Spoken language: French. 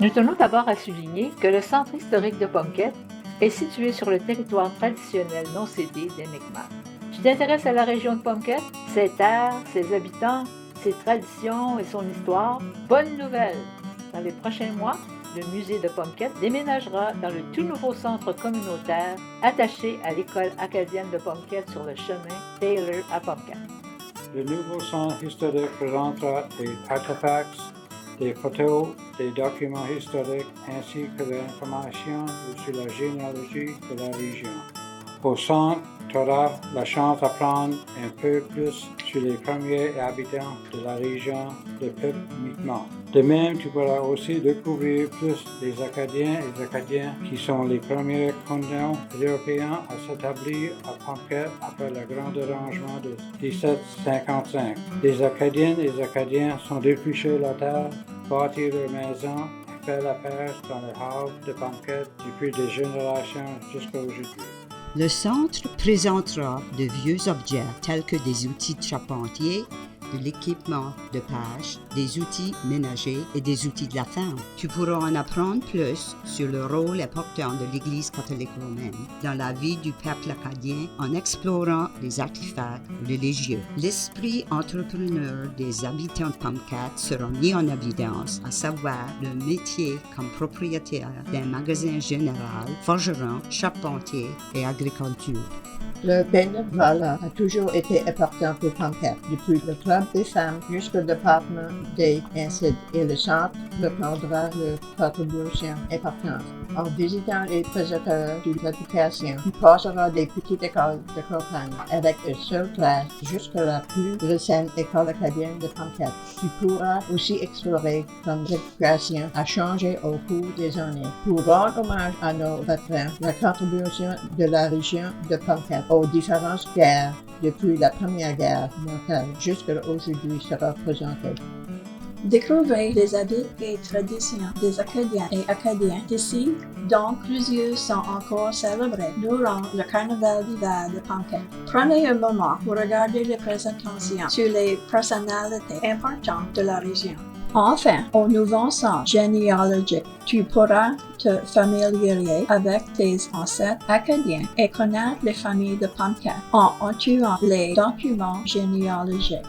Nous tenons d'abord à souligner que le centre historique de Plunkett est situé sur le territoire traditionnel non cédé des Mi'kmaq. Tu t'intéresses à la région de Plunkett, ses terres, ses habitants, ses traditions et son histoire? Bonne nouvelle! Dans les prochains mois, le musée de Plunkett déménagera dans le tout nouveau centre communautaire attaché à l'école acadienne de Plunkett sur le chemin Taylor à Plunkett. Le nouveau centre historique présentera des artefacts, des photos, des documents historiques ainsi que de l'information sur la généalogie de la région. Au centre, tu auras la chance d'apprendre un peu plus sur les premiers habitants de la région de peuple Mi'kmaq. De même, tu pourras aussi découvrir plus les Acadiens et les Acadiennes qui sont les premiers colons européens à s'établir à Plunkett après le grand dérangement de 1755. Les Acadiennes et les Acadiens sont défrichés la terre, bâtir leurs maisons et faire la pêche dans le havre de Plunkett depuis des générations jusqu'à aujourd'hui. Le centre présentera de vieux objets tels que des outils de charpentier, de l'équipement de pêche, des outils ménagers et des outils de la ferme. Tu pourras en apprendre plus sur le rôle important de l'Église catholique romaine dans la vie du peuple acadien en explorant les artefacts religieux. L'esprit entrepreneur des habitants de Plunkett sera mis en évidence, à savoir le métier comme propriétaire d'un magasin général, forgeron, charpentier et agriculture. Le bénévolat a toujours été important pour Plunkett, depuis le club des femmes jusqu'au département des INSEAD, et le centre reprendra leur contribution importante. En visitant les présentateurs de l'éducation, tu passeras des petites écoles de campagne avec une seule classe jusqu'à la plus récente école acadienne de Plunkett. Tu pourras aussi explorer comme l'éducation a changé au cours des années. Pour rendre hommage à nos vétérans, la contribution de la région de Plunkett aux différentes guerres depuis la Première Guerre mondiale jusqu'à aujourd'hui sera présentée. Découvrez les habits et traditions des Acadiens et Acadiennes d'ici, dont plusieurs sont encore célébrés durant le carnaval d'hiver de Plunkett. Prenez un moment pour regarder les présentations sur les personnalités importantes de la région. Enfin, au nouveau centre généalogique, tu pourras te familiariser avec tes ancêtres acadiens et connaître les familles de Plunkett en entourant les documents généalogiques.